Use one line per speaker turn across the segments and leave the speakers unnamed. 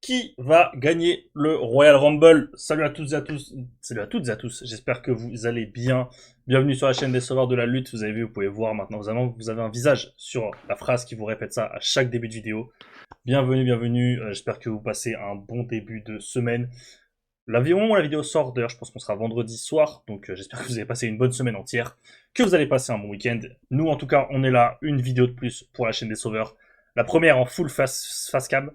Qui va gagner le Royal Rumble? Salut à toutes et à tous. Salut à toutes et à tous. J'espère que vous allez bien. Bienvenue sur la chaîne des Sauveurs de la Lutte. Vous avez vu, vous pouvez voir maintenant. Vous avez un visage sur la phrase qui vous répète ça à chaque début de vidéo. Bienvenue, bienvenue. J'espère que vous passez un bon début de semaine. Au moment où la vidéo sort, d'ailleurs, je pense qu'on sera vendredi soir. Donc, j'espère que vous avez passé une bonne semaine entière. Que vous allez passer un bon week-end. Nous, en tout cas, on est là. Une vidéo de plus pour la chaîne des Sauveurs. La première en full face cam.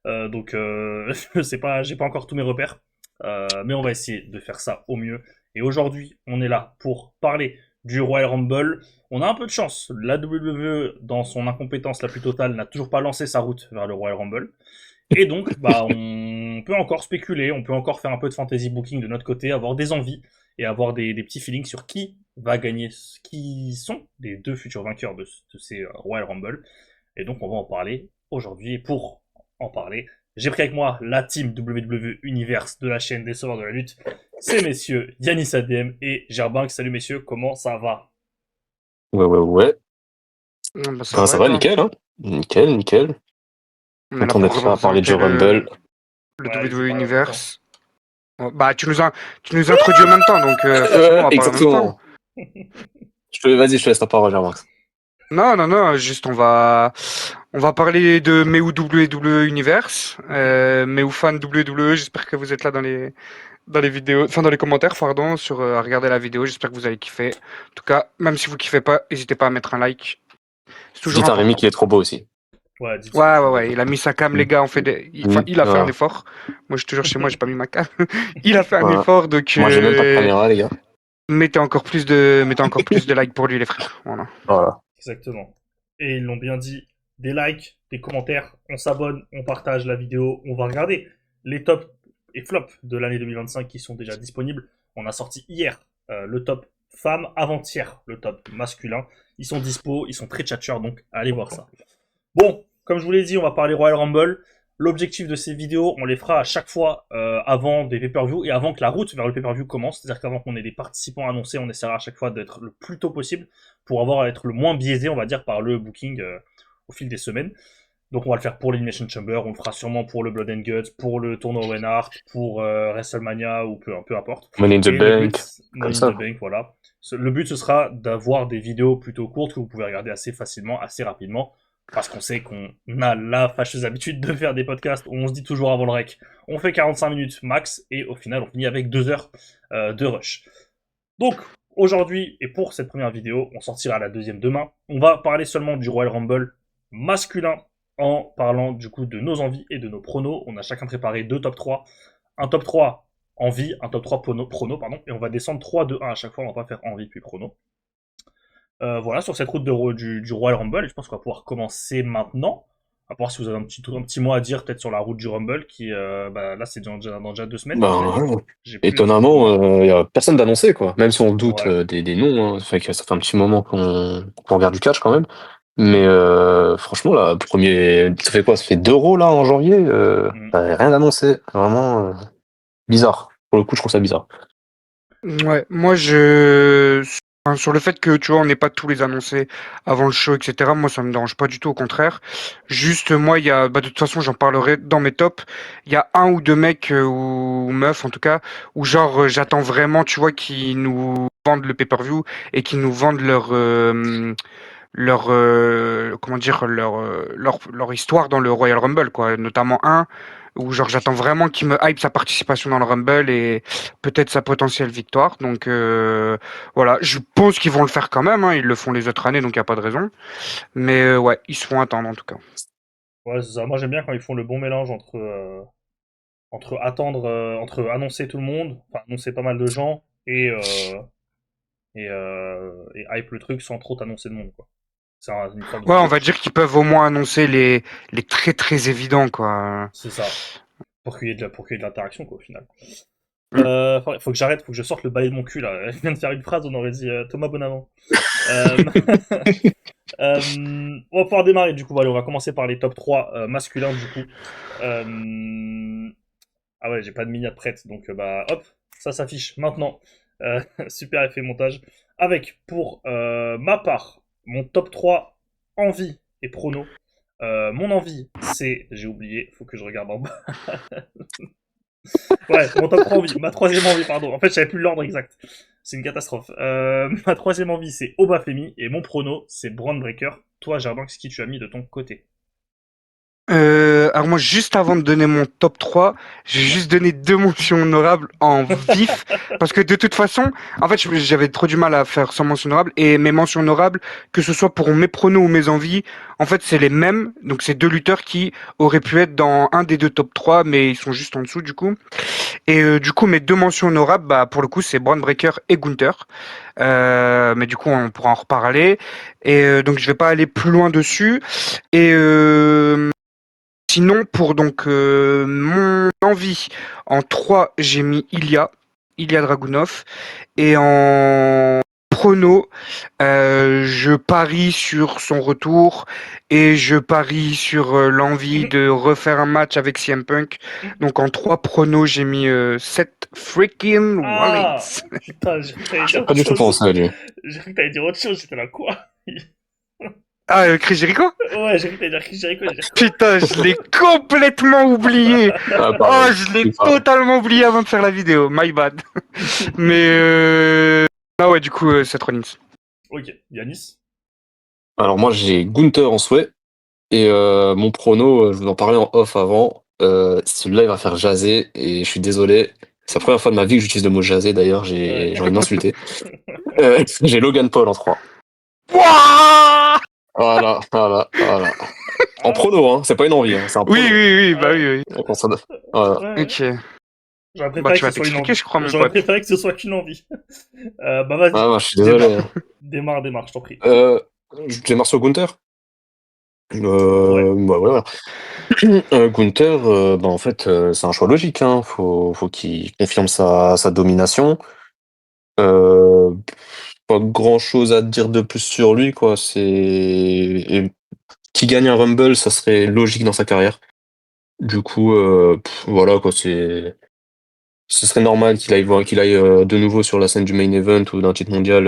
Je sais pas, j'ai pas encore tous mes repères, mais on va essayer de faire ça au mieux. Et aujourd'hui, on est là pour parler du Royal Rumble. On a un peu de chance. La WWE, dans son incompétence la plus totale, n'a toujours pas lancé sa route vers le Royal Rumble. Et donc, on peut encore spéculer, on peut encore faire un peu de fantasy booking de notre côté, avoir des envies et avoir des petits feelings sur qui va gagner, qui sont les deux futurs vainqueurs de ces Royal Rumble. Et donc, on va en parler aujourd'hui. Et pour en parler, j'ai pris avec moi la team WWE Universe de la chaîne des Sauveurs de la Lutte. C'est messieurs Yanis Adem et Gerbank. Salut messieurs, comment ça va?
Ouais.
Ça va
Ça
et
va,
toi?
nickel, hein. Nickel.
On est là
Content
pour
d'être là à parler du
représenter
Rumble.
le
Ouais, allez-y,
WWE
parlez en même temps.
Universe. Oh, bah, tu nous introduis en même temps, donc forcément, on va parler en même temps.
Exactement. Vas-y, je te laisse la parole, Jean-Max.
Non, juste on va parler de Meu WWE Universe, Meu fan WWE. J'espère que vous êtes là dans les vidéos, enfin dans les commentaires, pardon, sur à regarder la vidéo. J'espère que vous allez kiffer. En tout cas, même si vous kiffez pas, n'hésitez pas à mettre un like. C'est toujours
Dites à Rémi
important.
qu'il est trop beau aussi.
Ouais, dites ce que tu
Ouais.
veux.
Il a mis sa cam, les
Mm.
gars. Il a fait un
Voilà.
effort. Moi, je te jure, chez moi, j'ai pas mis ma cam. Il a fait un
Voilà.
effort, donc
Moi, j'ai même pas de caméra, les gars.
mettez encore plus de likes pour lui, les frères. Voilà.
Voilà.
Exactement. Et ils l'ont bien dit, des likes, des commentaires, on s'abonne, on partage la vidéo, on va regarder les tops et flops de l'année 2025 qui sont déjà disponibles. On a sorti hier le top femme, avant-hier le top masculin. Ils sont dispo, ils sont très tchatcheurs, donc allez voir ça. Bon, comme je vous l'ai dit, on va parler Royal Rumble. L'objectif de ces vidéos, on les fera à chaque fois avant des pay-per-view et avant que la route vers le pay-per-view commence. C'est-à-dire qu'avant qu'on ait des participants annoncés, on essaiera à chaque fois d'être le plus tôt possible pour être le moins biaisé, on va dire, par le booking au fil des semaines. Donc on va le faire pour l'Elimination Chamber, on le fera sûrement pour le Blood and Guts, pour le tournoi Owen Hart, pour WrestleMania ou peu importe.
Money in the
Et le
Bank,
but,
comme
Money in
ça.
the Bank, voilà. Le but ce sera d'avoir des vidéos plutôt courtes que vous pouvez regarder assez facilement, assez rapidement. Parce qu'on sait qu'on a la fâcheuse habitude de faire des podcasts où on se dit toujours avant le rec, on fait 45 minutes max, et au final on finit avec 2 heures de rush. Donc, aujourd'hui, et pour cette première vidéo, on sortira la deuxième demain, on va parler seulement du Royal Rumble masculin, en parlant du coup de nos envies et de nos pronos. On a chacun préparé deux top 3, un top 3 envie, un top 3 prono, pardon, et on va descendre 3, 2, 1 à chaque fois, on va pas faire envie puis prono. Voilà, sur cette route du Royal Rumble, et je pense qu'on va pouvoir commencer maintenant. À voir si vous avez un petit mot à dire peut-être sur la route du Rumble, qui là c'est dans déjà 2 semaines.
Ben,
J'ai plus les dates
étonnamment,
devant
y a personne d'annoncé, quoi. Même si on doute
moi. Ouais.
des noms, hein. Ça fait un petit moment qu'on regarde du catch, quand même. Mais franchement, là, ça fait quoi? Ça fait 2 Raw, là, en janvier.
Mm.
Rien d'annoncé. Vraiment bizarre. Pour le coup, je trouve ça bizarre.
Ouais, enfin, sur le fait que tu vois, on n'ait pas tous les annoncés avant le show, etc. Moi, ça me dérange pas du tout, au contraire. Juste, moi, de toute façon, j'en parlerai dans mes tops. Il y a un ou deux mecs ou meufs, en tout cas, où genre, j'attends vraiment, tu vois, qui nous vendent le pay-per-view et qui nous vendent comment dire leur histoire dans le Royal Rumble, quoi, notamment un où genre j'attends vraiment qu'il me hype sa participation dans le Rumble et peut-être sa potentielle victoire. Donc voilà, je pense qu'ils vont le faire quand même, hein. Ils le font les autres années, donc il y a pas de raison, mais ouais, ils se font attendre en tout cas.
Ouais, c'est ça. Moi j'aime bien quand ils font le bon mélange entre attendre, entre annoncer tout le monde, enfin annoncer pas mal de gens, et hype le truc sans trop t'annoncer de monde, quoi. C'est une forme
Ouais, on
d'équilibre.
va dire qu'ils peuvent au moins annoncer les très très évidents, quoi.
C'est ça. Pour qu'il y ait de l'interaction, quoi, au final.
Mm.
Faut que j'arrête, faut que je sorte le balai de mon cul, là. Je viens de faire une phrase, on aurait dit Thomas Bonavent. Euh, on va pouvoir démarrer, du coup. Allez, on va commencer par les top 3 masculins, du coup. Ah ouais, j'ai pas de miniature prête, donc hop, ça s'affiche maintenant. Super effet montage. Avec, pour ma part, mon top 3 envie et prono. Mon envie, c'est... J'ai oublié, faut que je regarde en bas. Ouais, mon top 3 envie. Ma troisième envie, pardon. En fait, j'avais plus l'ordre exact. C'est une catastrophe. Ma troisième envie, c'est Obafemi. Et mon prono, c'est Braun Breaker. Toi, Jarbanks, qui tu as mis de ton côté?
Alors moi, juste avant de donner mon top 3, j'ai juste donné 2 mentions honorables en vif, parce que de toute façon, en fait, j'avais trop du mal à faire sans mention honorable, et mes mentions honorables, que ce soit pour mes pronos ou mes envies, en fait, c'est les mêmes, donc c'est 2 lutteurs qui auraient pu être dans un des 2 top 3, mais ils sont juste en dessous, du coup. Et du coup, mes 2 mentions honorables, bah, pour le coup, c'est Braun Breaker et Gunther. Mais du coup, on pourra en reparler. Et donc, je vais pas aller plus loin dessus. Et sinon, pour donc mon envie, en 3 j'ai mis Ilya Dragunov. Et en prono, je parie sur son retour et je parie sur l'envie de refaire un match avec CM Punk. Donc en 3 pronos, j'ai mis Seth freaking
Ah!
Rollins.
Putain, j'ai cru que t'allais
J'ai
dire
pas
autre
du tout
chose.
pensé à lui.
J'ai cru que t'allais dire autre chose, j'étais là, quoi?
Ah, Chris Jericho?
Ouais, j'ai cru que t'allais dire Chris Jericho, j'ai dit quoi?
Putain, je l'ai complètement oublié.
Ah,
Oh,
pareil.
je l'ai
C'est pareil.
totalement oublié avant de faire la vidéo. My bad. Mais ah ouais, du coup, Seth Rollins.
Ok, Yanis?
Alors moi, j'ai Gunther en souhait. Et mon prono, je vous en parlais en off avant. Celui-là, il va faire jaser. Et je suis désolé. C'est la première fois de ma vie que j'utilise le mot jaser, d'ailleurs.
Ouais.
J'ai envie de m'insulter. J'ai Logan Paul en 3.
Wouah.
Voilà. En
Ah,
prono, hein. C'est pas une envie, hein. C'est un
Oui,
prono.
oui, oui, bah
ouais,
oui, oui.
Donc, voilà.
ouais, ouais.
Ok.
J'aurais
Bah,
préféré
tu
que ce
vas
soit une
t'expliquer,
envie.
je crois, mon
J'aurais
pote.
préféré que ce soit qu'une envie. Bah vas-y,
Ah, moi, je suis
démarre.
désolé.
Démarre, je t'en prie.
Euh, j'ai Marcel Gunther.
Ouais.
Bah, voilà. Gunther, bah, en fait, c'est un choix logique, hein. Faut qu'il confirme sa domination. Euh, Pas grand-chose à dire de plus sur lui, quoi. Et qui gagne un Rumble, ça serait logique dans sa carrière. Du coup, voilà, quoi. Ce serait normal qu'il aille de nouveau sur la scène du main event ou d'un titre mondial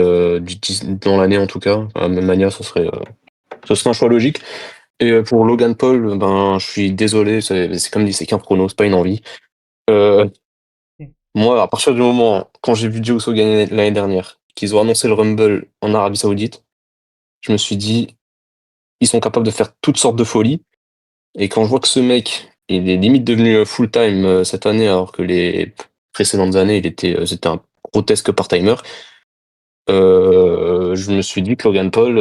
dans l'année, en tout cas. À la même manière, ce serait un choix logique. Et pour Logan Paul, ben, je suis désolé, c'est comme dit, c'est qu'un prono, c'est pas une envie. Euh, Moi, à partir du moment, quand j'ai vu Jey Uso gagner l'année dernière, qu'ils ont annoncé le Rumble en Arabie Saoudite, je me suis dit, ils sont capables de faire toutes sortes de folies. Et quand je vois que ce mec, il est limite devenu full-time cette année, alors que les précédentes années, c'était un grotesque part-timer, je me suis dit que Logan Paul,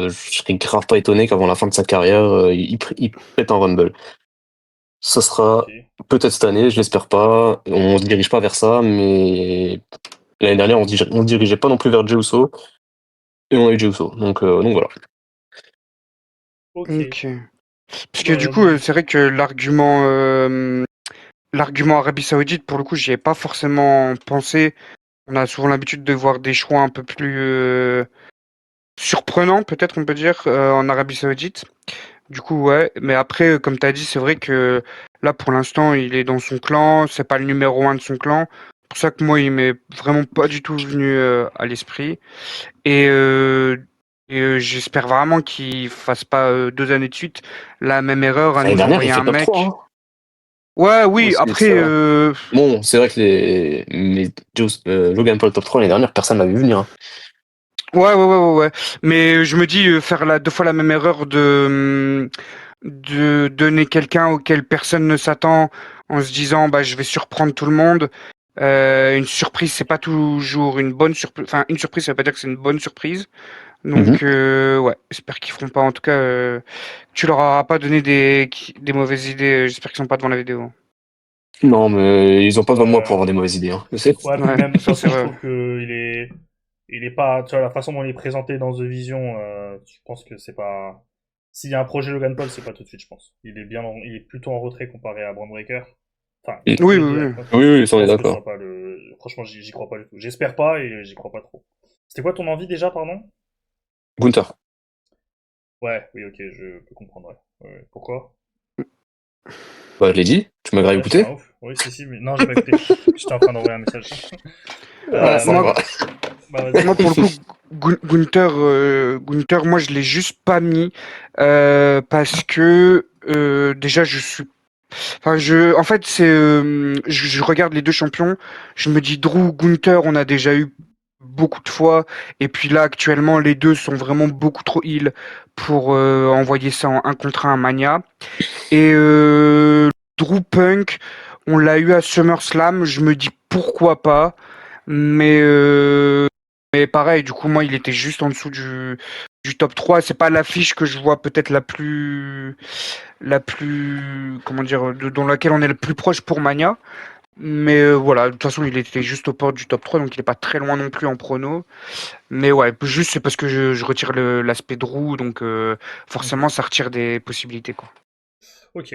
je serais grave pas étonné qu'avant la fin de sa carrière, il pète un Rumble. Ça
Ok.
sera peut-être cette année, je l'espère pas. On se dirige pas vers ça, mais l'année dernière, on se dirigeait pas non plus vers Jey Uso, et on a eu Jey Uso. Donc voilà.
Ok.
Ok. Parce que du
Bah,
coup, c'est vrai que l'argument Arabie Saoudite, pour le coup, j'y ai pas forcément pensé. On a souvent l'habitude de voir des choix un peu plus surprenants, peut-être on peut dire, en Arabie Saoudite. Du coup, ouais. Mais après, comme tu as dit, c'est vrai que là, pour l'instant, il est dans son clan. C'est pas le numéro 1 de son clan. C'est pour ça que moi, il m'est vraiment pas du tout venu à l'esprit. Et, j'espère vraiment qu'il fasse pas 2 années de suite la même erreur à
L'année
nous
dernière, il
envoyer un
fait top 3,
mec.
hein.
Ouais, oui.
Aussi,
Après,
ça. Bon, c'est vrai que Logan Paul top 3 l'année dernière, personne l'avait vu venir, hein.
ouais. Mais je me dis faire 2 fois la même erreur de donner quelqu'un auquel personne ne s'attend en se disant bah je vais surprendre tout le monde. Une surprise, c'est pas toujours une bonne surprise. Enfin, une surprise, ça veut pas dire que c'est une bonne surprise.
Mhm.
Donc ouais, j'espère qu'ils feront pas. En tout cas, tu leur auras pas donné des mauvaises idées. J'espère qu'ils sont pas devant la vidéo.
Non, mais ils ont pas besoin de moi pour
ouais.
avoir des mauvaises idées, hein. Je sais.
Ouais, puis
Ouais,
même, de toute
ça c'est
façon, je
vrai.
trouve que il est pas, tu vois, la façon dont il est présenté dans The Vision, je pense que c'est pas, s'il y a un projet Logan Paul, c'est pas tout de suite, je pense. Il est plutôt en retrait comparé à Braun Breaker. Enfin,
Mm.
je
Oui,
le
oui,
dirais,
oui.
quoi.
Oui,
Je
ça on est
pense que ce
d'accord.
soit pas franchement, j'y crois pas du tout. J'espère pas et j'y crois pas trop. C'était quoi ton envie déjà, pardon?
Gunther.
Ouais, oui, ok, je peux comprendre, ouais. Ouais. Pourquoi?
Bah, je l'ai dit, tu m'as grave
Ouais, je suis un
écouté.
ouf. Oui, si, mais non, j'ai pas écouté. J'étais en train d'envoyer un message.
Ouais,
Ça
Bah,
va.
vas-y.
moi pour le coup, Gunther, moi je l'ai juste pas mis parce que déjà en fait je regarde les deux champions, je me dis Drew, Gunther, on a déjà eu beaucoup de fois, et puis là actuellement les deux sont vraiment beaucoup trop heal pour envoyer ça en 1 contre 1 Mania. Et Drew Punk, on l'a eu à SummerSlam, je me dis pourquoi pas, mais pareil, du coup, moi, il était juste en dessous du top 3. C'est pas l'affiche que je vois peut-être comment dire, dans laquelle on est le plus proche pour Mania. Mais voilà, de toute façon, il était juste aux portes du top 3, donc il est pas très loin non plus en prono. Mais ouais, juste c'est parce que je retire l'aspect Drew, donc forcément, ça retire des possibilités, quoi.
Ok.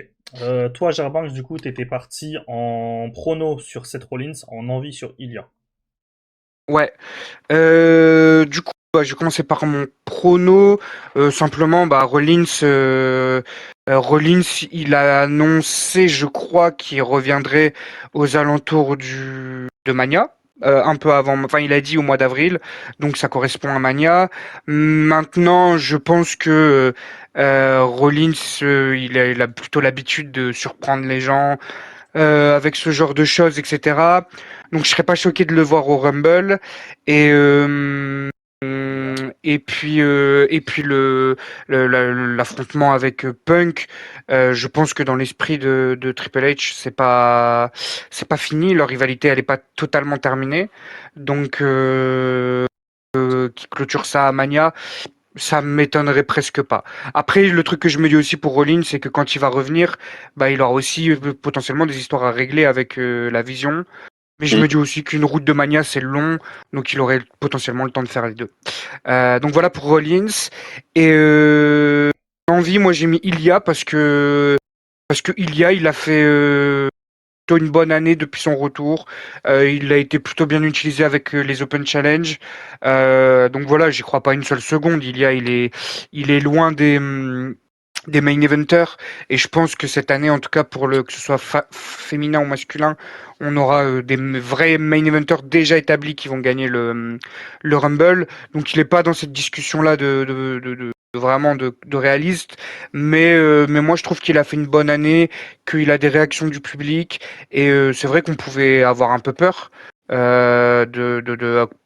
Toi, Gerbanks, du coup, t'étais parti en prono sur Seth Rollins, en envie sur Ilya.
Ouais. Du coup, je vais commencer par mon prono. Simplement, Rollins, il a annoncé, je crois, qu'il reviendrait aux alentours de Mania. Un peu avant, enfin, il a dit au mois d'avril, donc ça correspond à Mania. Maintenant, je pense que Rollins, il a plutôt l'habitude de surprendre les gens avec ce genre de choses, etc. Donc je serais pas choqué de le voir au Rumble. Et et puis l'affrontement avec Punk, je pense que dans l'esprit de Triple H, c'est pas fini. Leur rivalité, elle est pas totalement terminée. Donc qui clôture ça à Mania, ça m'étonnerait presque pas. Après, le truc que je me dis aussi pour Rollins, c'est que quand il va revenir, bah, il aura aussi potentiellement des histoires à régler avec la vision. Mais je
Mm.
me dis aussi qu'une route de Mania, c'est long, donc il aurait potentiellement le temps de faire les deux. Donc voilà pour Rollins. Et envie, moi j'ai mis Ilya parce que Ilya, il a fait plutôt une bonne année depuis son retour. Il a été plutôt bien utilisé avec les Open Challenge. Donc voilà, j'y crois pas une seule seconde. Il est loin des main eventers, et je pense que cette année, en tout cas pour que ce soit féminin ou masculin, on aura des vrais main eventers déjà établis qui vont gagner le Rumble. Donc il est pas dans cette discussion là vraiment de réaliste, mais moi je trouve qu'il a fait une bonne année, qu'il a des réactions du public, et c'est vrai qu'on pouvait avoir un peu peur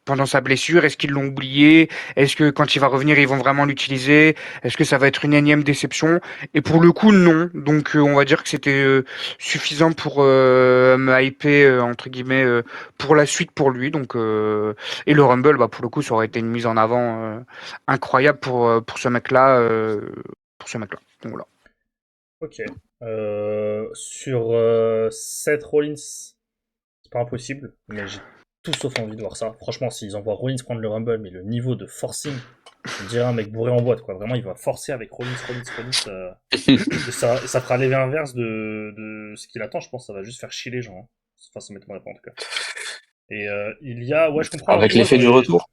pendant sa blessure. Est-ce qu'ils l'ont oublié? Est-ce que quand il va revenir, ils vont vraiment l'utiliser? Est-ce que ça va être une énième déception? Et pour le coup, non. Donc on va dire que c'était suffisant pour me hyper entre guillemets pour la suite pour lui. Donc et le Rumble, bah pour le coup, ça aurait été une mise en avant incroyable pour ce mec-là. Donc voilà.
Ok. Sur Seth Rollins, c'est pas impossible, mais j'ai tout sauf envie de voir ça. Franchement, s'ils envoient Rollins prendre le Rumble, mais le niveau de forcing, on dirait un mec bourré en boîte, quoi. Vraiment, il va forcer avec Rollins. Et ça fera l'effet inverse de ce qu'il attend, je pense. Ça va juste faire chier les gens. Hein. Enfin, ça m'étonnerait pas, en tout cas. Et ouais, je comprends.
Avec
Après, moi,
l'effet du retour.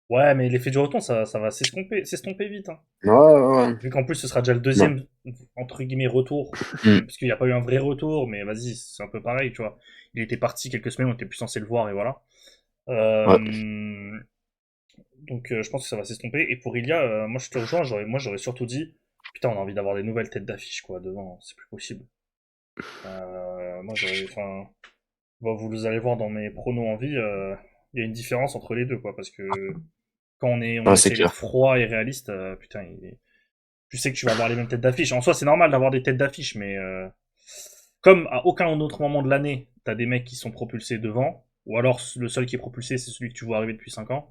Ouais, mais l'effet du retour, ça va s'estomper vite. Hein.
Ouais, ouais, ouais.
Vu qu'en plus, ce sera déjà le
Non.
deuxième, entre guillemets, retour.
Mm.
Parce qu'il n'y a pas eu un vrai retour, mais vas-y, c'est un peu pareil, tu vois. Il était parti quelques semaines, on était plus censé le voir, et voilà.
Ouais.
Donc, je pense que ça va s'estomper. Et pour Ilia, moi, je te rejoins, j'aurais surtout dit, putain, on a envie d'avoir des nouvelles têtes d'affiche, quoi, devant, c'est plus possible. Moi, enfin, bon, vous allez voir dans mes pronos en vie, il y a une différence entre les deux, quoi, parce que quand on
Ouais, c'est
essaie d'être
clair.
froid et réaliste, putain, tu sais que tu vas avoir les mêmes têtes d'affiche. En soi, c'est normal d'avoir des têtes d'affiche, mais comme à aucun autre moment de l'année, t'as des mecs qui sont propulsés devant, ou alors le seul qui est propulsé, c'est celui que tu vois arriver depuis 5 ans,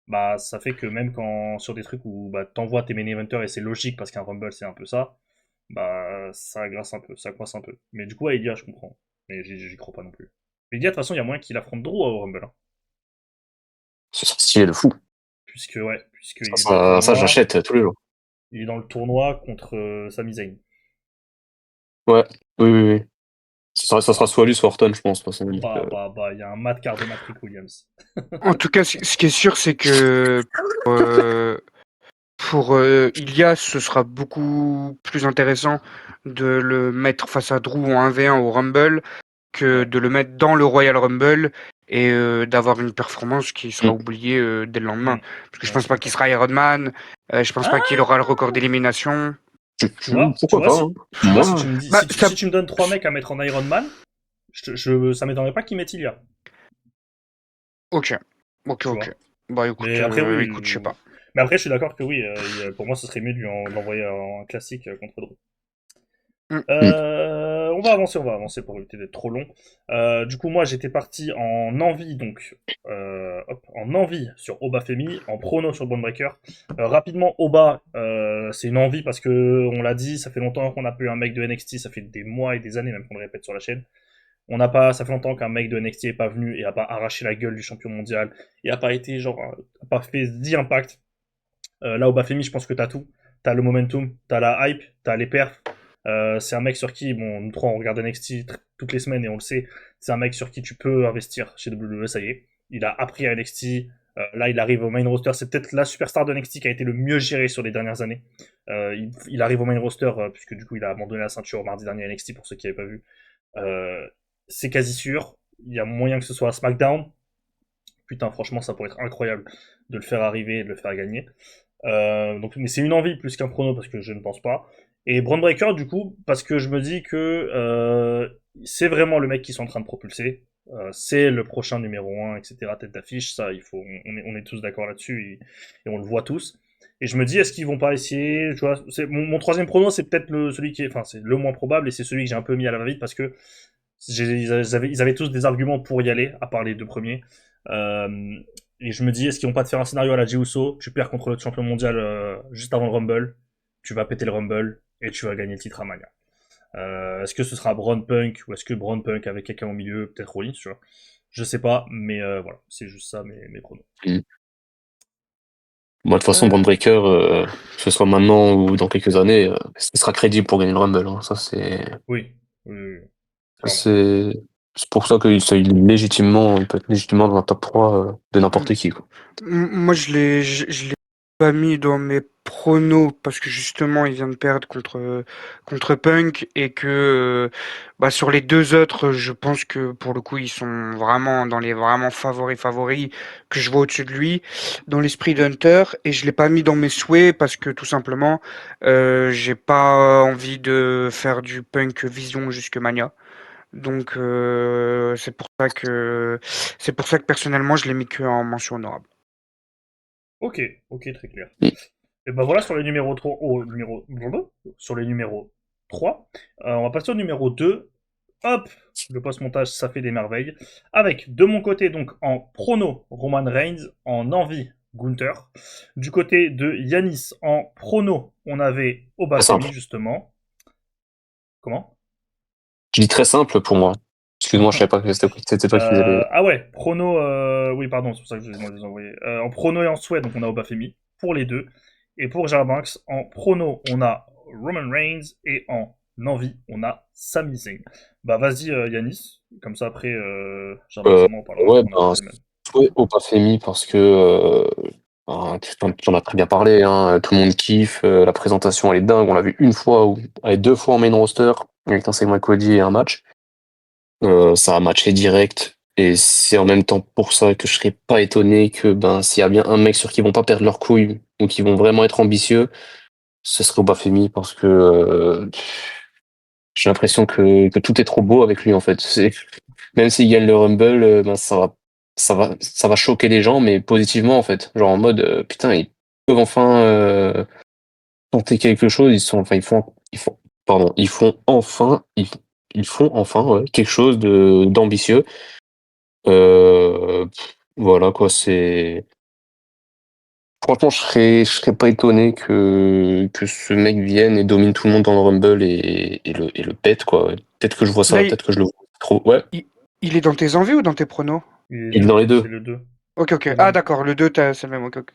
bah ça fait que même quand sur des trucs où bah, t'envoies tes main eventers et c'est logique parce qu'un Rumble c'est un peu ça, bah ça agace un peu, ça coince un peu. Mais du coup, à Ilya, je comprends. Mais j'y crois pas non plus. Mais Ilya, de toute façon, il y a moyen qu'il affronte Drew au Rumble. Hein.
Ce sera stylé de fou.
Puisqu'il est dans le
Ça
tournoi.
j'achète tous les jours.
Il est dans le tournoi contre Sami Zayn.
Ouais. Oui, oui, oui. Ça sera soit lui, soit Orton, je pense. De toute façon, donc,
Il y a un mat quart de Matrick Williams.
En tout cas, ce qui est sûr, c'est que pour Ilias, ce sera beaucoup plus intéressant de le mettre face à Drew en 1v1 au Rumble que
Ouais.
de le mettre dans le Royal Rumble et d'avoir une performance qui sera oubliée dès le lendemain. Parce que je
Ouais,
pense
je
pas
suis
qu'il
d'accord.
sera Ironman, je pense
Ah,
pas qu'il aura le record d'élimination.
tu
Pourquoi
vois,
pas, hein.
tu vois, si
Moi,
tu me dis,
Bah,
si tu me donnes 3 mecs à mettre en Iron Man, ça m'étonnerait pas qu'ils mettent Ilya,
Ok, ok,
tu
ok.
vois.
Bah écoute,
Mais après, oui.
écoute, je sais pas.
Mais après, je suis d'accord que oui, pour moi, ce serait mieux de l'envoyer en classique contre Drew.
Mm.
On va avancer pour éviter d'être trop long. Du coup, moi, j'étais parti en envie, donc, en envie sur Obafemi, en prono sur Bone Breaker. Rapidement, Oba, c'est une envie parce que, on l'a dit, ça fait longtemps qu'on n'a plus un mec de NXT, ça fait des mois et des années même qu'on le répète sur la chaîne. Ça fait longtemps qu'un mec de NXT est pas venu et a pas arraché la gueule du champion mondial et a pas été, genre, a pas fait 10 impact. Là, Obafemi, je pense que t'as tout. T'as le momentum, t'as la hype, t'as les perfs. C'est un mec sur qui, bon, nous trois, on regarde NXT toutes les semaines et on le sait, c'est un mec sur qui tu peux investir chez WWE, ça y est. Il a appris à NXT. Là, il arrive au main roster. C'est peut-être la superstar de NXT qui a été le mieux géré sur les dernières années. Il arrive au main roster, puisque du coup, il a abandonné la ceinture mardi dernier à NXT pour ceux qui n'avaient pas vu. C'est quasi sûr. Il y a moyen que ce soit à SmackDown. Putain, franchement, ça pourrait être incroyable de le faire arriver et de le faire gagner. Mais c'est une envie plus qu'un prono parce que je ne pense pas. Et Braun Breaker, du coup, parce que je me dis que c'est vraiment le mec qu'ils sont en train de propulser. C'est le prochain numéro 1, etc. Tête d'affiche, ça, on est tous d'accord là-dessus et on le voit tous. Et je me dis, est-ce qu'ils vont pas essayer, tu vois, mon troisième prono, c'est peut-être celui qui est, enfin, c'est le moins probable et c'est celui que j'ai un peu mis à la va-vite parce que ils avaient tous des arguments pour y aller, à part les deux premiers. Euh, et je me dis, est-ce qu'ils vont pas te faire un scénario à la Jey Uso? Tu perds contre le champion mondial juste avant le Rumble, tu vas péter le Rumble et tu vas gagner le titre à Mania. Est-ce que ce sera Braun Punk ou est-ce que Braun Punk avec quelqu'un au milieu, peut-être Rollins, tu vois? Je sais pas, mais voilà, c'est juste ça mes pronos.
moi, de toute façon, Braun Breaker, que ce soit maintenant ou dans quelques années, il sera crédible pour gagner le Rumble, hein. Ça,
Oui, oui, clairement.
c'est, c'est pour ça il peut être légitimement dans un top 3 de n'importe qui, quoi.
Moi, je l'ai pas mis dans mes pronos parce que justement, il vient de perdre contre Punk et que bah, sur les deux autres, je pense que pour le coup, ils sont vraiment dans les vraiment favoris que je vois au-dessus de lui dans l'esprit d'Hunter et je l'ai pas mis dans mes souhaits parce que tout simplement, j'ai pas envie de faire du Punk Vision jusque Mania. Donc c'est pour ça que personnellement, je l'ai mis que en mention honorable.
Ok, ok, très clair.
Mm.
Et ben voilà sur les numéros 3, sur les numéros 3. On va passer au numéro 2. Hop, le post-montage, ça fait des merveilles. Avec, de mon côté, donc, en prono, Roman Reigns, en envie, Gunther. Du côté de Yanis, en prono, on avait
Très simple.
Obafemi, justement. Comment?
Je dis très simple pour moi. Excuse-moi, je savais pas que c'était toi qui faisais les.
Ah ouais, prono, oui, pardon, c'est pour ça que je vais les envoyer. En prono et en souhait, donc on a Obafemi, pour les deux. Et pour Jarbanks, en prono, on a Roman Reigns, et en envie, on a Sami Zayn. Bah vas-y, Yanis, comme ça après, Jarbanks
Euh,
et moi, on parlera,
ouais,
on a
ben,
tous les mêmes.
souhait au Bafemi parce que tu en as très bien parlé, hein, tout le monde kiffe, la présentation elle est dingue, on l'a vu une fois ou allez, deux fois en main roster avec un segment Cody et un match. Ça a matché direct et c'est en même temps pour ça que je serais pas étonné que ben s'il y a bien un mec sur qui ils vont pas perdre leur couille ou qui vont vraiment être ambitieux, ce serait Obafemi parce que j'ai l'impression que tout est trop beau avec lui en fait. Même s'il gagne le Rumble, ben ça va choquer les gens, mais positivement en fait. Genre en mode putain, ils peuvent enfin tenter quelque chose. Ils font enfin ouais, quelque chose de d'ambitieux. Voilà quoi, c'est. Franchement, je serais pas étonné que ce mec vienne et domine tout le monde dans le Rumble et le pète, quoi. Peut-être que je vois
Là,
ça, peut-être que je le vois trop. Ouais,
il, il est dans tes envies ou dans tes pronos?
Les
il est
deux,
dans les
c'est
deux.
le 2.
Ok, ok. Ah,
Roman.
d'accord, le 2, c'est le même. Ok, ok.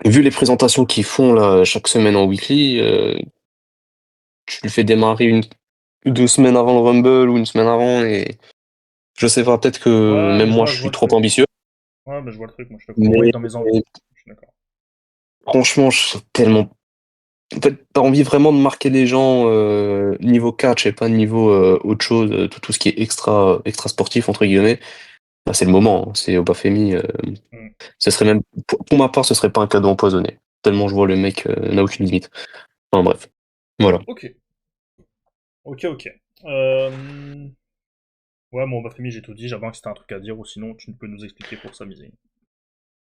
Vu les présentations qu'ils font là chaque semaine en weekly, tu le fais démarrer 2 semaines avant le Rumble ou une semaine avant et je sais pas, peut-être que
Ouais,
même
mais
moi je
je vois
suis
le
trop
truc.
ambitieux,
Ouais, bah je vois le truc, moi je suis d'accord. Moi, il est
mais
dans mes envies. Je suis d'accord.
franchement, je suis tellement. En fait, t'as envie vraiment de marquer les gens niveau catch et pas niveau autre chose, tout ce qui est extra sportif entre guillemets. Bah, c'est le moment, hein, c'est Obafemi.
Mm.
Ce serait même, pour ma part, ce serait pas un cadeau empoisonné. Tellement je vois le mec n'a aucune limite. Enfin bref, voilà.
Ok, ok. Euh... Ouais, bon, Baphomet, j'ai tout dit, j'avais que c'était un truc à dire, ou sinon tu peux nous expliquer pour Sami Zayn.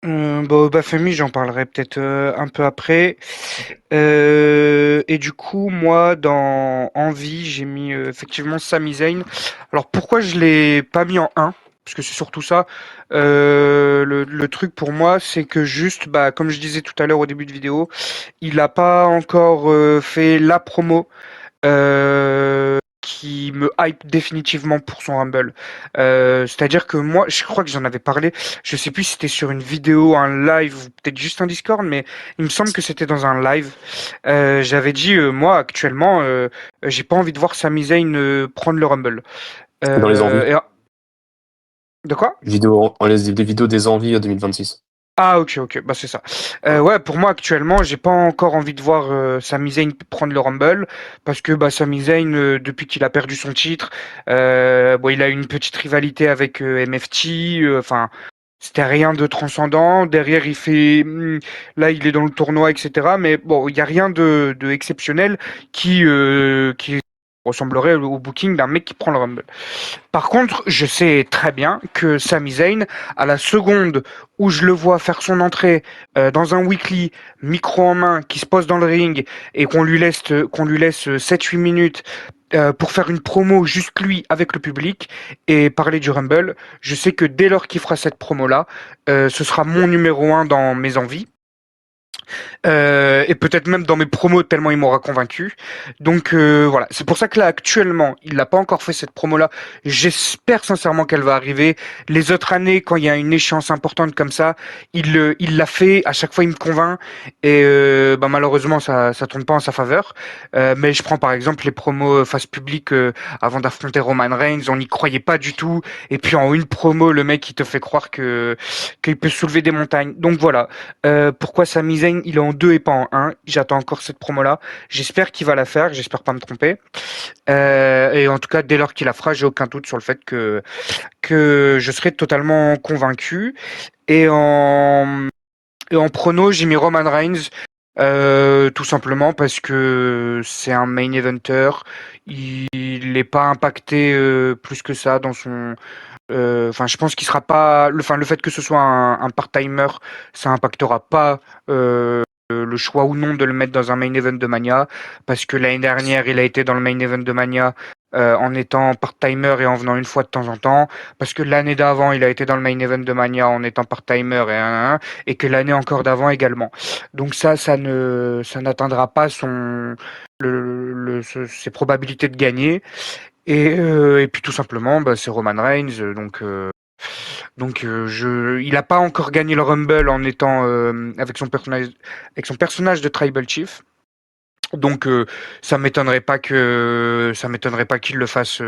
Bon, Baphomet, j'en parlerai peut-être un peu après.
Ok.
Et du coup, moi, dans Envie, j'ai mis effectivement Sami Zayn. Alors pourquoi je l'ai pas mis en 1? Parce que c'est surtout ça. Le truc pour moi, c'est que juste, bah, comme je disais tout à l'heure au début de vidéo, il a pas encore fait la promo qui me hype définitivement pour son Rumble. C'est-à-dire que moi, je crois que j'en avais parlé, je sais plus si c'était sur une vidéo, un live ou peut-être juste un Discord, mais il me semble que c'était dans un live. J'avais dit, moi, actuellement, j'ai pas envie de voir Sami Zayn prendre le Rumble.
Dans les envies.
Et... De quoi?
Des vidéos des envies 2026.
Ah ok, bah c'est ça. Ouais, pour moi actuellement, j'ai pas encore envie de voir Sami Zayn prendre le Rumble parce que bah Sami Zayn depuis qu'il a perdu son titre, bon il a eu une petite rivalité avec MFT, enfin c'était rien de transcendant. Derrière il fait, là il est dans le tournoi etc. Mais bon il y a rien de exceptionnel qui ressemblerait au booking d'un mec qui prend le Rumble. Par contre, je sais très bien que Sami Zayn, à la seconde où je le vois faire son entrée dans un weekly, micro en main, qui se pose dans le ring et qu'on lui laisse 7-8 minutes pour faire une promo juste lui avec le public et parler du Rumble, je sais que dès lors qu'il fera cette promo-là, ce sera mon numéro un dans mes envies. Et peut-être même dans mes promos tellement il m'aura convaincu. Donc voilà, c'est pour ça que là actuellement, il n'a pas encore fait cette promo-là. J'espère sincèrement qu'elle va arriver. Les autres années, quand il y a une échéance importante comme ça, il l'a fait. À chaque fois, il me convainc. Et bah, malheureusement, ça tourne pas en sa faveur. Mais je prends par exemple les promos face publique avant d'affronter Roman Reigns. On n'y croyait pas du tout. Et puis en une promo, le mec il te fait croire que qu'il peut soulever des montagnes. Donc voilà. Pourquoi Sami Zayn il est en 2 et pas en 1? J'attends encore cette promo-là. J'espère qu'il va la faire, j'espère pas me tromper. Et en tout cas, dès lors qu'il la fera, j'ai aucun doute sur le fait que je serai totalement convaincu. Et en, et en prono, j'ai mis Roman Reigns. Tout simplement parce que c'est un main eventer. Il n'est pas impacté plus que ça dans son. Enfin, je pense qu'il sera pas. Le fait que ce soit un part-timer, ça impactera pas le choix ou non de le mettre dans un main event de Mania, parce que l'année dernière, il a été dans le main event de Mania en étant part-timer et en venant une fois de temps en temps, parce que l'année d'avant, il a été dans le main event de Mania en étant part-timer et que l'année encore d'avant également. Donc ça n'atteindra pas ses probabilités de gagner. Et puis tout simplement, bah, c'est Roman Reigns, il a pas encore gagné le Rumble en étant avec son personnage de Tribal Chief. Donc ça m'étonnerait pas qu'il le fasse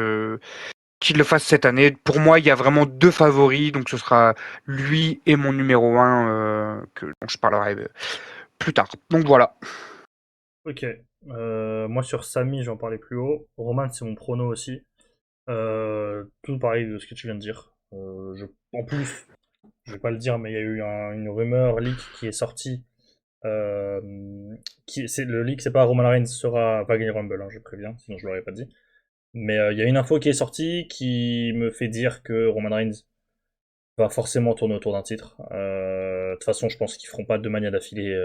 cette année. Pour moi, il y a vraiment deux favoris, donc ce sera lui et mon numéro un dont je parlerai plus tard. Donc voilà.
Ok. Moi sur Sami, j'en parlais plus haut. Roman, c'est mon prono aussi. Tout pareil de ce que tu viens de dire. En plus, je vais pas le dire, mais il y a eu une rumeur leak qui est sortie. Euh, le leak, c'est pas Roman Reigns va gagner Rumble, hein, je préviens, sinon je l'aurais pas dit. Mais il y a une info qui est sortie qui me fait dire que Roman Reigns va forcément tourner autour d'un titre. De toute façon, je pense qu'ils feront pas deux manias d'affilée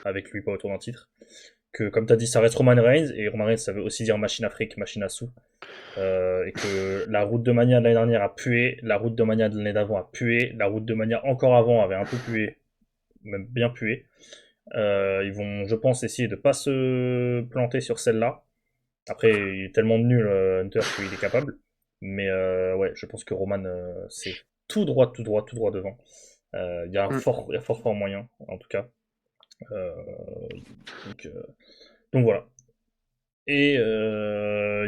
avec lui pas autour d'un titre. Que comme tu as dit, ça reste Roman Reigns, et Roman Reigns ça veut aussi dire machine Afrique, machine à sous. Et que la route de Mania de l'année dernière a pué, la route de Mania de l'année d'avant a pué, la route de Mania encore avant avait un peu pué, même bien pué. Ils vont, je pense, essayer de pas se planter sur celle-là. Après, il est tellement nul, Hunter, qu'il est capable. Mais ouais, je pense que Roman, c'est tout droit, tout droit, tout droit devant. Il y a
Mm.
il y a fort moyen, en tout cas. Euh, donc, euh, donc voilà. Et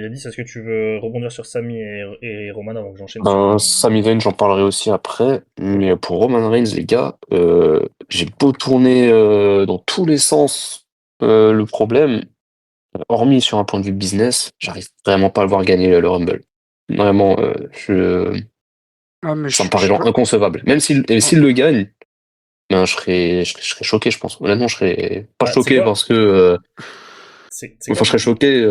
Yadis, est-ce que tu veux rebondir sur Sami et Roman avant que j'enchaîne sur
Ben, Sami Zayn, j'en parlerai aussi après. Mais pour Roman Reigns, les gars, j'ai beau tourner dans tous les sens le problème, hormis sur un point de vue business, j'arrive vraiment pas à le voir gagner le Rumble. Vraiment,
Ah, mais
Ça me
je
paraît
sais
genre
pas.
inconcevable. Même s'il le gagne, ben, je serais choqué, je pense. Honnêtement, je serais pas
Bah, c'est
choqué
quoi?
parce que,
C'est quoi?
enfin, je serais choqué,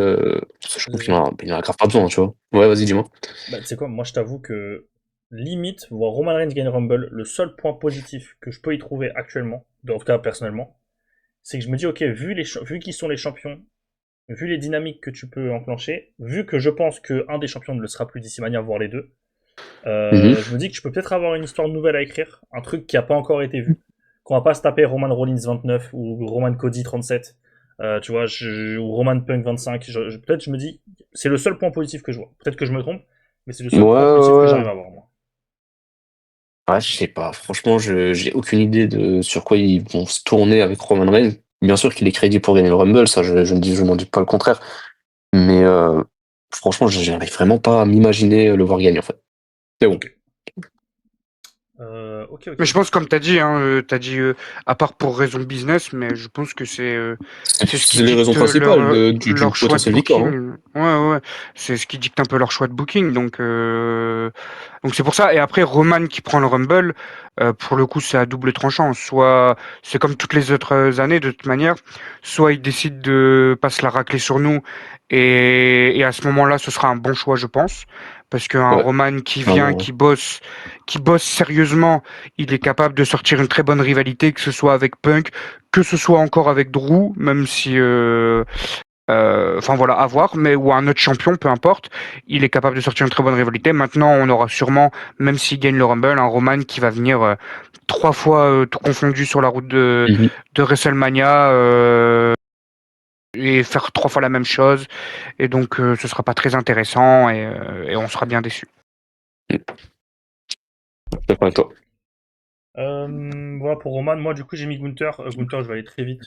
parce que je trouve
Vas-y, vas-y.
il en a grave pas besoin, tu vois. Ouais, vas-y, dis-moi.
Bah, tu sais quoi? Moi, je t'avoue que limite, voir Roman Reigns gagner Rumble, le seul point positif que je peux y trouver actuellement, en tout cas personnellement, c'est que je me dis, ok, vu qu'ils sont les champions, vu les dynamiques que tu peux enclencher, vu que je pense qu'un des champions ne le sera plus d'ici Mania, voire les deux,
Mhm.
je me dis que je peux peut-être avoir une histoire nouvelle à écrire, un truc qui a pas encore été vu. Qu'on va pas se taper Roman Rollins 29 ou Roman Cody 37, tu vois, ou Roman Punk 25. Peut-être je me dis, c'est le seul point positif que je vois. Peut-être que je me trompe, mais c'est le
Ouais,
seul point positif que
ouais,
j'arrive
ouais.
à voir, moi.
Ouais, je sais pas. Franchement, j'ai aucune idée de sur quoi ils vont se tourner avec Roman Reigns. Bien sûr qu'il est crédible pour gagner le Rumble, ça, je n'en dis pas le contraire. Mais franchement, j'arrive vraiment pas à m'imaginer le voir gagner, en fait. C'est bon.
Ok. Ok,
Mais
ok.
je pense, comme t'as dit, hein, à part pour raison business, mais je pense que c'est ce qui
C'est les raisons
dicte
principales du
leur choix de
potentiel victoire, hein.
booking. Ouais, ouais, c'est ce qui dicte un peu leur choix de booking. Donc c'est pour ça. Et après, Roman qui prend le Rumble, pour le coup, c'est à double tranchant. Soit c'est comme toutes les autres années, de toute manière. Soit il décide de pas se la racler sur nous, et à ce moment-là, ce sera un bon choix, je pense, parce qu'un
Ouais,
Roman qui vient,
clairement, ouais.
qui bosse sérieusement, il est capable de sortir une très bonne rivalité, que ce soit avec Punk, que ce soit encore avec Drew, même si, enfin voilà, à voir, mais ou un autre champion, peu importe, il est capable de sortir une très bonne rivalité. Maintenant, on aura sûrement, même s'il gagne le Rumble, un Roman qui va venir 3 fois tout confondu sur la route
Mhm.
de WrestleMania, et faire 3 fois la même chose, et donc ce sera pas très intéressant, et on sera bien déçu.
D'accord avec
Ok.
toi.
Voilà pour Roman. Moi, du coup, j'ai mis Gunther. Gunther, je vais aller très vite.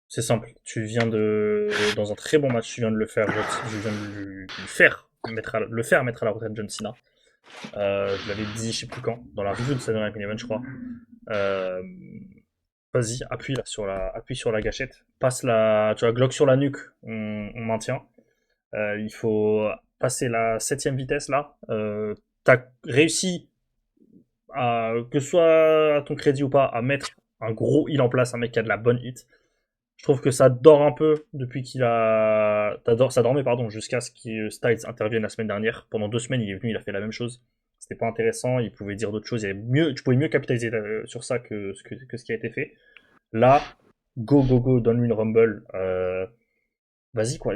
C'est simple. Tu viens de, dans un très bon match, tu viens de le faire. Je viens de lui faire le faire mettre à la retraite John Cena. Je l'avais dit, je sais plus quand, dans la review de Saturday Night Event, je crois. Euh, Vas-y, appuie sur la gâchette. Passe tu vois, Glock sur la nuque, on maintient. Il faut passer la 7e vitesse là. T'as réussi que ce soit à ton crédit ou pas, à mettre un gros heal en place, un mec qui a de la bonne hit. Je trouve que ça dort un peu depuis ça dormait, pardon, jusqu'à ce que Styles intervienne la semaine dernière. Pendant 2 semaines, il est venu, il a fait la même chose. C'était pas intéressant, il pouvait dire d'autres choses. Tu pouvais mieux capitaliser sur ça que ce qui a été fait. Là, go, donne-lui une Rumble. Vas-y, quoi.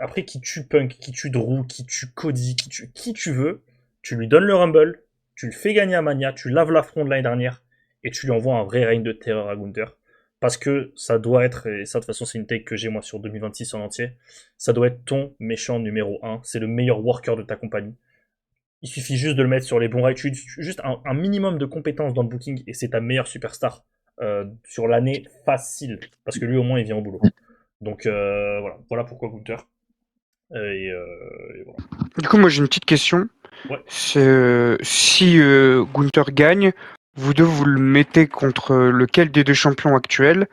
Après, qui tue Punk, qui tue Drew, qui tue Cody, qui tu veux, tu lui donnes le Rumble, tu le fais gagner à Mania, tu laves l'affront de l'année dernière, et tu lui envoies un vrai règne de terreur à Gunther. Parce que ça doit être, et ça de toute façon c'est une take que j'ai moi sur 2026 en entier, ça doit être ton méchant numéro 1, c'est le meilleur worker de ta compagnie. Il suffit juste de le mettre sur les bons rails, juste un minimum de compétences dans le booking, et c'est ta meilleure superstar sur l'année facile. Parce que lui au moins il vient au boulot. Donc voilà pourquoi Gunther. Et voilà.
Du coup, moi j'ai une petite question.
Ouais.
C'est si Gunther gagne, vous deux vous le mettez contre lequel des deux champions actuels?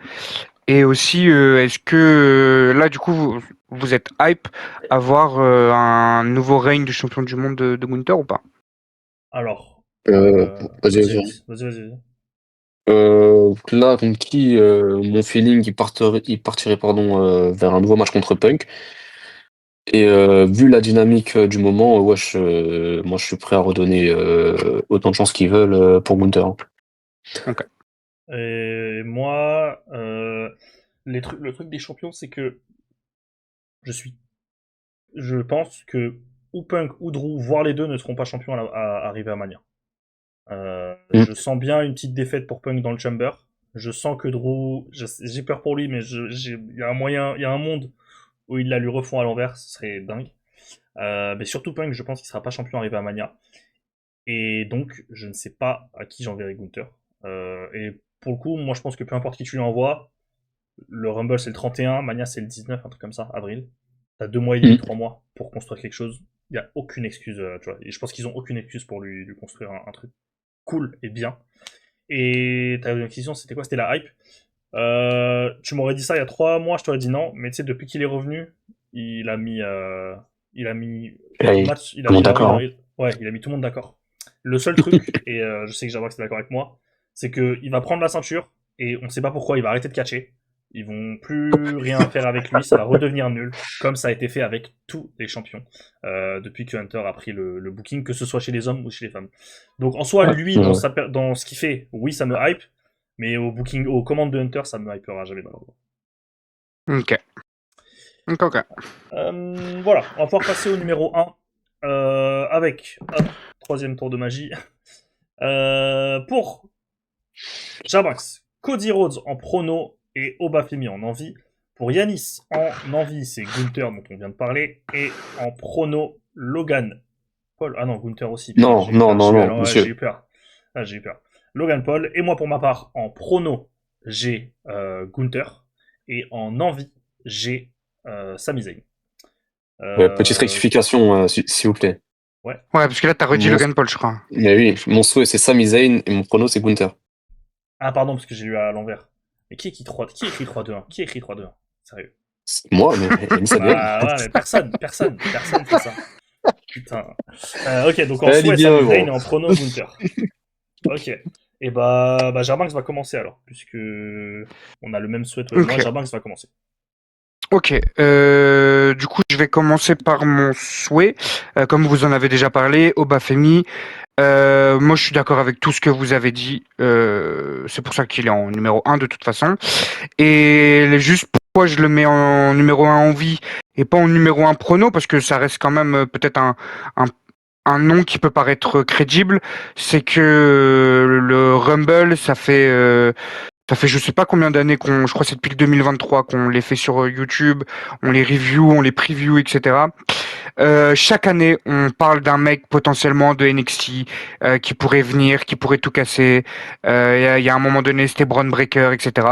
Et aussi, est-ce que là du coup vous êtes hype à voir un nouveau règne de champion du monde de Gunther ou pas?
Alors,
Euh, vas-y,
vas-y,
vas-y.
Alex. Vas-y.
Là, contre qui, mon feeling, il partirait pardon, vers un nouveau match contre Punk. Et vu la dynamique du moment, ouais, moi je suis prêt à redonner autant de chance qu'ils veulent pour Gunther, hein.
Ok.
Et moi, le truc des champions, c'est que je suis, je pense que ou Punk ou Drew, voire les deux, ne seront pas champions à arriver à Mania.
Mm.
Je sens bien une petite défaite pour Punk dans le Chamber. Je sens que Drew, j'ai peur pour lui, mais il y a un moyen, il y a un monde où ils la lui refont à l'envers, ce serait dingue. Mais surtout Punk, je pense qu'il sera pas champion arrivé à Mania. Et donc, je ne sais pas à qui j'enverrai Gunther. Et pour le coup, moi je pense que peu importe qui tu lui envoies, le Rumble c'est le 31, Mania c'est le 19, un truc comme ça, avril. T'as 2 mois et demi,
Mm.
3 mois pour construire quelque chose. Il n'y a aucune excuse, tu vois. Et je pense qu'ils ont aucune excuse pour lui construire un truc cool et bien. Et ta deuxième question, c'était quoi? C'était la hype. Tu m'aurais dit ça il y a 3 mois, je t'aurais dit non. Mais tu sais, depuis qu'il est revenu, il a mis, il a mis
Et
un
là,
match,
tout le monde d'accord, hein.
ouais, il a mis tout le monde d'accord. Le seul truc, et je sais que Jabrax est d'accord avec moi, c'est qu'il va prendre la ceinture et on sait pas pourquoi il va arrêter de catcher. Ils vont plus rien faire avec lui, ça va redevenir nul, comme ça a été fait avec tous les champions depuis que Hunter a pris le booking, que ce soit chez les hommes ou chez les femmes. Donc en soi, lui, dans ce qu'il fait, oui, ça me hype, mais au booking, aux commandes de Hunter, ça me hypera jamais malheureusement.
Ok.
Voilà, on va pouvoir passer au numéro 1 avec troisième tour de magie. Pour Jabrax, Cody Rhodes en prono et Obafemi en envie. Pour Yanis, en envie, c'est Gunther dont on vient de parler. Et en prono, Logan Paul. Ah non, Gunther aussi.
Non,
J'ai eu peur. J'ai eu peur. Logan Paul. Et moi, pour ma part, en prono, j'ai Gunther. Et en envie, j'ai Sami Zayn.
Petite rectification, s'il vous plaît.
Ouais, parce que là, t'as redit Logan Paul, je crois.
Mais oui, mon souhait, c'est Sami Zayn et mon prono, c'est Gunther.
Ah, pardon, parce que j'ai lu à l'envers. Mais qui écrit 3-2-1 Qui écrit 3-2-1 Sérieux.
Moi, mais ça vient.
Ah ouais, mais personne fait ça. Putain. Ok, donc en souhait, Sami Zayn et en prono, Gunther. Ok. Et bah Jarbanks va commencer alors, puisque on a le même souhait. Okay. Moi, Jarbanks va commencer.
Ok, du coup je vais commencer par mon souhait, comme vous en avez déjà parlé, Obafemi. Moi je suis d'accord avec tout ce que vous avez dit, c'est pour ça qu'il est en numéro 1 de toute façon. Et juste pourquoi je le mets en numéro 1 en vie et pas en numéro 1 prono, parce que ça reste quand même peut-être un nom qui peut paraître crédible, c'est que le Rumble, ça fait je sais pas combien d'années je crois que c'est depuis le 2023 qu'on les fait sur YouTube, on les review, on les preview, etc. Chaque année, on parle d'un mec potentiellement de NXT qui pourrait venir, qui pourrait tout casser. Il y a un moment donné, c'était Braun Breaker, etc.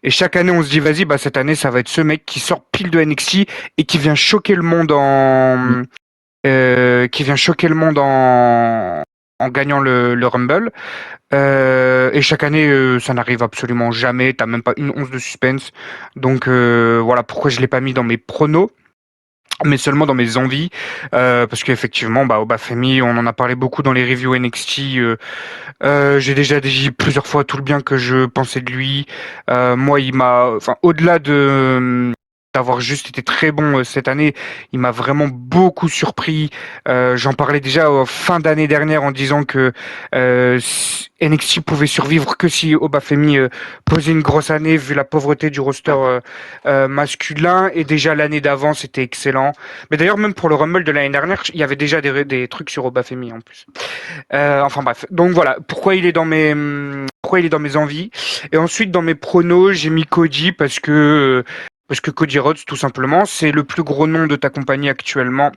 Et chaque année, on se dit, vas-y, cette année, ça va être ce mec qui sort pile de NXT et qui vient choquer le monde en gagnant le Rumble. Et chaque année, ça n'arrive absolument jamais. T'as même pas une once de suspense. Donc voilà pourquoi je l'ai pas mis dans mes pronos, mais seulement dans mes envies. Parce qu'effectivement, Obafemi, on en a parlé beaucoup dans les reviews NXT. J'ai déjà dit plusieurs fois tout le bien que je pensais de lui. Moi, au-delà d'avoir juste été très bon cette année, il m'a vraiment beaucoup surpris. J'en parlais déjà fin d'année dernière en disant que NXT pouvait survivre que si Obafemi posait une grosse année vu la pauvreté du roster masculin, et déjà l'année d'avant c'était excellent. Mais d'ailleurs même pour le Rumble de l'année dernière, il y avait déjà des trucs sur Obafemi en plus. Enfin bref, donc voilà pourquoi il est dans mes envies. Et ensuite dans mes pronos, j'ai mis Cody parce que Cody Rhodes, tout simplement, c'est le plus gros nom de ta compagnie actuellement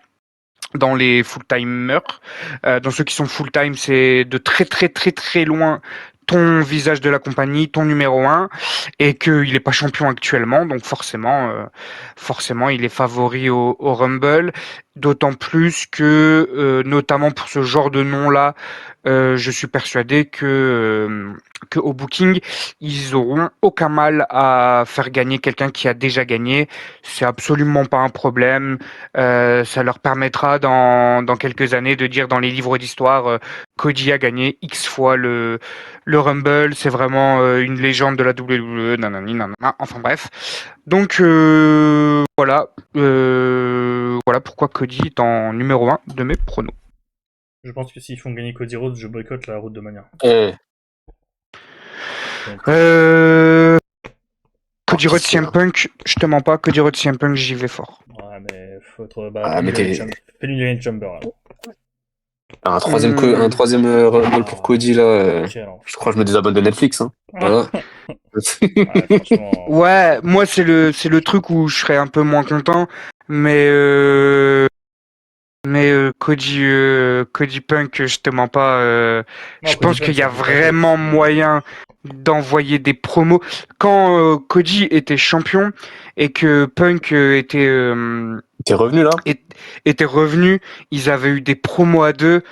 dans les full-timers. Dans ceux qui sont full-time, c'est de très très très très loin ton visage de la compagnie, ton numéro 1, et qu'il n'est pas champion actuellement, donc forcément il est favori au Rumble, d'autant plus que, notamment pour ce genre de nom-là, je suis persuadé que au booking, ils auront aucun mal à faire gagner quelqu'un qui a déjà gagné. C'est absolument pas un problème. Ça leur permettra dans quelques années de dire dans les livres d'histoire, Cody a gagné X fois le Rumble. C'est vraiment une légende de la WWE. Nanana. Enfin bref. Donc voilà pourquoi Cody est en numéro 1 de mes pronos.
Je pense que s'ils font gagner Cody Rhodes, je boycotte la route de Mania.
Cody Rhodes CM Punk, je te mens pas, Cody Rhodes CM Punk, j'y vais fort.
Ouais, mais faut être... fais-lui une Chamber, là.
Un troisième Rumble pour Cody, là. Je crois que je me désabonne de Netflix, hein. Voilà.
Ouais, moi, c'est le truc où je serais un peu moins content, mais Cody Punk, je te mens pas, je pense qu'il y a vraiment moyen d'envoyer des promos. Quand Cody était champion et que Punk était
revenu là,
était revenu, ils avaient eu des promos à deux.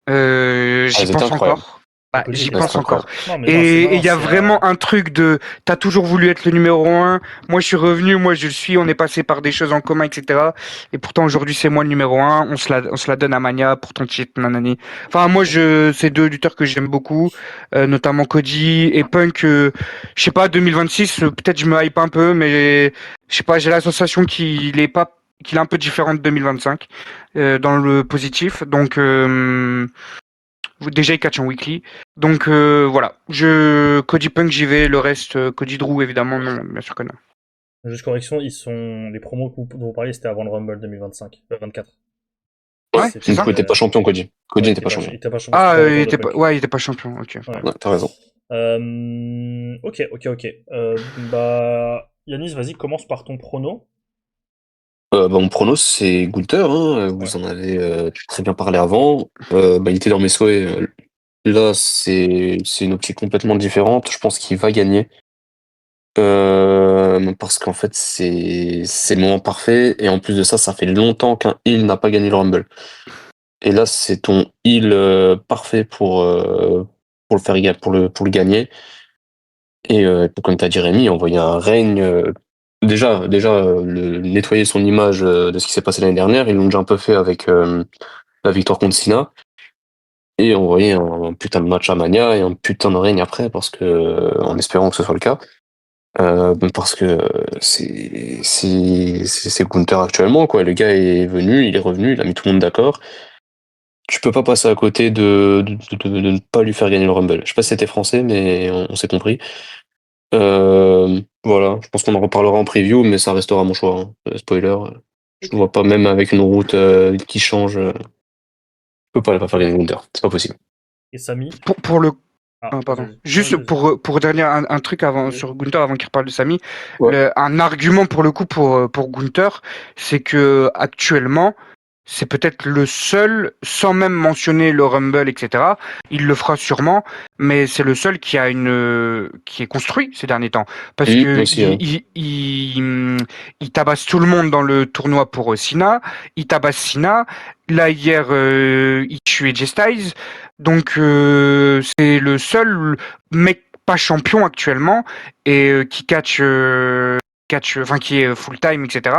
J'y pense encore. Bah,
Cody
j'y
était
pense
reste
encore.
incroyable. Non, mais non,
Et il y a
c'est
vraiment un truc de, t'as toujours voulu être le numéro un. Moi, je suis revenu, moi, je le suis. On est passé par des choses en commun, etc. Et pourtant, aujourd'hui, c'est moi le numéro un. On se la donne à Mania pour ton titre, nanani. Enfin, moi, c'est deux lutteurs que j'aime beaucoup, notamment Cody et Punk. Je sais pas, 2026, peut-être je me hype un peu, mais je sais pas, j'ai la sensation qu'il est un peu différent de 2025, dans le positif. Donc, déjà, il catch en weekly. Donc voilà. Cody Punk, j'y vais. Le reste, Cody Drew, évidemment, non, bien sûr que non.
juste correction, les promos dont vous parliez, c'était avant le Rumble 2025, 24.
Ouais,
Ouais,
c'est
du
ça.
coup, il était pas champion, Cody.
Ouais,
Cody n'était pas champion.
il était pas champion,
Ah,
c'était le
il
retour de
était pas,
Punk.
ouais, il était pas champion. Ok,
Ouais.
pardon.
Ouais, t'as raison.
Ok. Bah, Yanis, vas-y, commence par ton prono.
Mon prono, c'est Gunther, hein.
Ouais.
Vous en avez très bien parlé avant. Il était dans mes souhaits. Là, c'est une optique complètement différente. Je pense qu'il va gagner. Parce qu'en fait, c'est le moment parfait. Et en plus de ça, ça fait longtemps qu'un heel n'a pas gagné le Rumble. Et là, c'est ton heel parfait pour le faire pour le gagner. Et comme tu as dit, Rémi, envoyer un règne. Nettoyer son image de ce qui s'est passé l'année dernière. Ils l'ont déjà un peu fait avec la victoire contre Cena. Et envoyer un putain de match à Mania et un putain de règne après, parce que, en espérant que ce soit le cas. Parce que c'est Gunther actuellement, quoi. Le gars est venu, il est revenu, il a mis tout le monde d'accord. Tu peux pas passer à côté de ne pas lui faire gagner le Rumble. Je sais pas si c'était français, mais on s'est compris. Voilà, je pense qu'on en reparlera en preview, mais ça restera mon choix, hein. Spoiler, je
Ok.
ne vois pas, même avec une route qui change, je peux pas faire gagner Gunther, c'est pas possible.
Et Samy?
Pour le
Ah,
Ah,
vas-y,
pardon.
vas-y. Non, vas-y,
Juste
vas-y.
pour dernier un truc avant
Oui.
sur Gunther avant qu'il reparle de Samy,
Ouais.
un argument pour le coup pour Gunther, c'est que actuellement c'est peut-être le seul, sans même mentionner le Rumble, etc. Il le fera sûrement, mais c'est le seul qui est construit ces derniers temps parce que
Aussi, ouais.
il tabasse tout le monde dans le tournoi pour Cena, il tabasse Cena. Là hier, il tuait Jay Styles. Donc c'est le seul mec pas champion actuellement et enfin qui est full time, etc.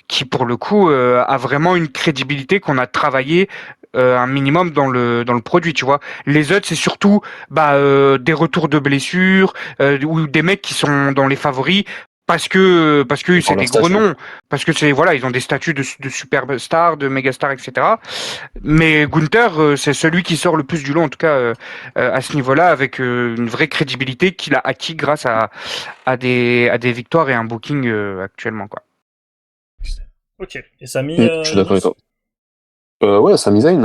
Qui pour le coup a vraiment une crédibilité qu'on a travaillé un minimum dans le produit, tu vois. Les autres, c'est surtout des retours de blessures ou des mecs qui sont dans les favoris parce que
Pour
c'est
leur
des gros
statut.
noms, parce que c'est voilà, ils ont des statuts de superstars, de mégastars, etc. Mais Gunther, c'est celui qui sort le plus du lot, en tout cas à ce niveau-là, avec une vraie crédibilité qu'il a acquis grâce à des victoires et un booking actuellement, quoi.
Ok. Et Samy,
Je suis d'accord avec
Yanis?
toi. Ouais, Sami Zayn,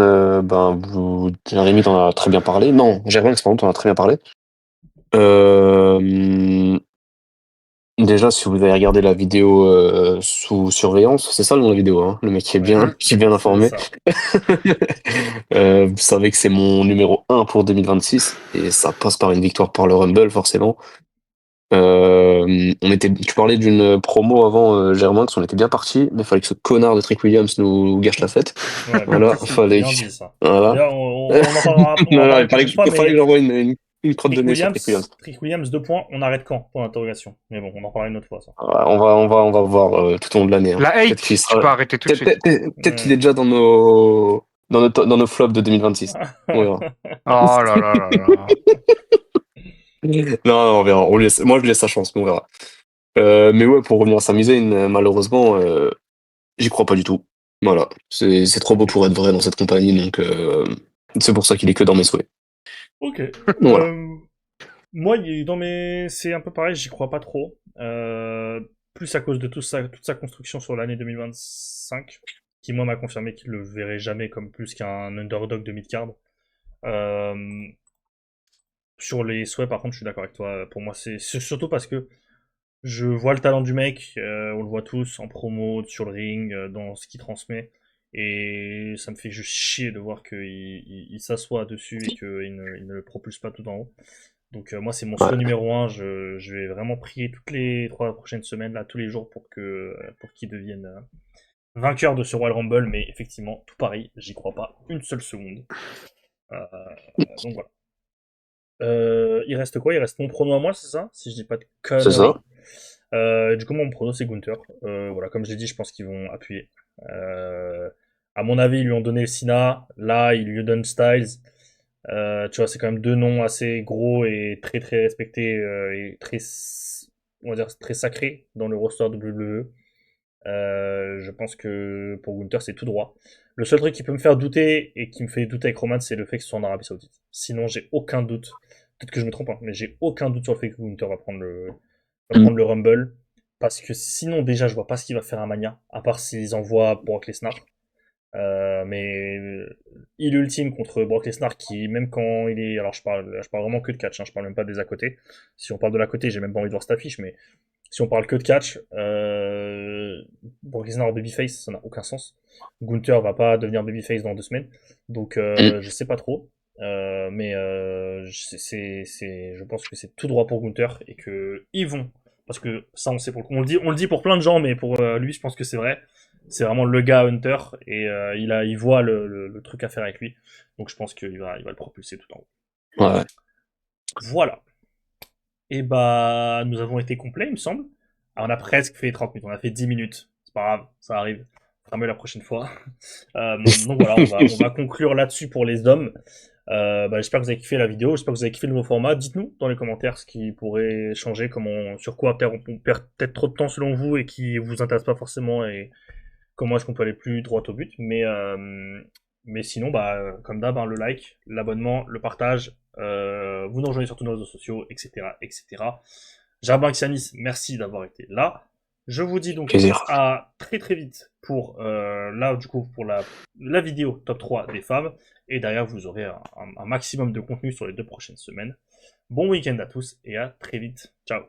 Rémi t'en a très bien parlé. Non, Germain, pardon, t'en a très bien parlé. Euh, Déjà, si vous avez regardé la vidéo sous surveillance, c'est ça le nom de la vidéo, hein, le mec
Ouais,
qui est bien
c'est
informé.
ça.
Vous savez que c'est mon numéro un pour 2026 et ça passe par une victoire par le Rumble, forcément. Tu parlais d'une promo avant, Germain, on était bien parti, mais il fallait que ce connard de Trick Williams nous gâche la fête.
Ouais,
Voilà, fallait
bien
que...
dit ça.
Voilà.
D'ailleurs, on en
Non, non,
parlera une prochaine fois,
il fallait que
mais
j'envoie une crotte de nez sur Trick Williams.
Trick Williams, 2 points, on arrête quand? Pour l'interrogation. Mais bon, on en parlera une autre fois, ça.
Voilà, on va voir tout au long de l'année, hein.
La
Peut-être qu'il
hate, tu
sera,
peux arrêter tout de suite.
peut-être qu'il est
Ouais.
déjà dans nos flops de 2026. On verra.
Oh là là là là.
Non, on verra. Moi, je lui laisse sa chance, mais on verra. Mais ouais, pour revenir à Sami Zayn, malheureusement, j'y crois pas du tout. Voilà. C'est trop beau
Ok.
pour être vrai dans cette compagnie, donc c'est pour ça qu'il est que dans mes souhaits.
Ok.
Donc voilà.
Moi, c'est un peu pareil, j'y crois pas trop. Plus à cause de toute sa construction sur l'année 2025, qui moi m'a confirmé qu'il le verrait jamais comme plus qu'un underdog de mid-card. Euh, sur les souhaits, par contre, je suis d'accord avec toi. Pour moi, c'est surtout parce que je vois le talent du mec, on le voit tous en promo, sur le ring, dans ce qu'il transmet. Et ça me fait juste chier de voir qu'il il s'assoit dessus et qu'il il ne le propulse pas tout en haut. Donc moi c'est mon souhait
Ouais.
numéro un. Je vais vraiment prier toutes les 3 prochaines semaines, là, tous les jours pour qu'il devienne vainqueur de ce Royal Rumble. Mais effectivement, tout pareil, j'y crois pas une seule seconde. Euh, donc voilà. Il reste quoi? Il reste mon prono à moi, c'est ça? Si je dis pas de
C'est
conneries.
ça.
Du coup, mon prono, c'est Gunther. Voilà, comme je l'ai dit, je pense qu'ils vont appuyer. À mon avis, ils lui ont donné Cena. Là, ils lui donnent Styles. Tu vois, c'est quand même deux noms assez gros et très très respectés et très, on va dire, très sacrés dans le roster WWE. Je pense que pour Gunther, c'est tout droit. Le seul truc qui peut me faire douter et qui me fait douter avec Roman, c'est le fait que ce soit en Arabie Saoudite. Sinon, j'ai aucun doute. Peut-être que je me trompe, hein, mais j'ai aucun doute sur le fait que Gunther va
Mm.
prendre le Rumble. Parce que sinon, déjà, je vois pas ce qu'il va faire à Mania, à part s'ils envoient Brock Lesnar. Mais il ultime contre Brock Lesnar qui, même quand il est. Alors, je parle vraiment que de catch, hein, je parle même pas des à côté. Si on parle de l'à côté, j'ai même pas envie de voir cette affiche, mais si on parle que de catch, Brock Lesnar en babyface, ça n'a aucun sens. Gunther va pas devenir babyface dans 2 semaines, donc
Mm.
je sais pas trop. Mais je pense que c'est tout droit pour Gunther et que ils vont, parce que ça on sait pour le coup, on le dit pour plein de gens, mais pour lui je pense que c'est vrai. C'est vraiment le gars Hunter et il voit le truc à faire avec lui, donc je pense il va le propulser tout en haut.
Ouais.
Voilà. Et bah, nous avons été complets, il me semble. Alors, on a presque fait 30 minutes, on a fait 10 minutes. C'est pas grave, ça arrive. Ça sera mieux la prochaine fois. Donc voilà, on va conclure là-dessus pour les hommes. Bah, j'espère que vous avez kiffé la vidéo, j'espère que vous avez kiffé le nouveau format. Dites-nous dans les commentaires ce qui pourrait changer, sur quoi peut-être on perd peut-être trop de temps selon vous et qui vous intéresse pas forcément et comment est-ce qu'on peut aller plus droit au but. Mais sinon, bah, comme d'hab, hein, le like, l'abonnement, le partage, vous nous rejoignez sur tous nos réseaux sociaux, etc. etc. Jarbin Xianis, merci d'avoir été là. Je vous dis donc
Plaisir.
à très très vite pour là du coup pour la vidéo top 3 des femmes. Et derrière vous aurez un maximum de contenu sur les 2 prochaines semaines. Bon week-end à tous et à très vite. Ciao.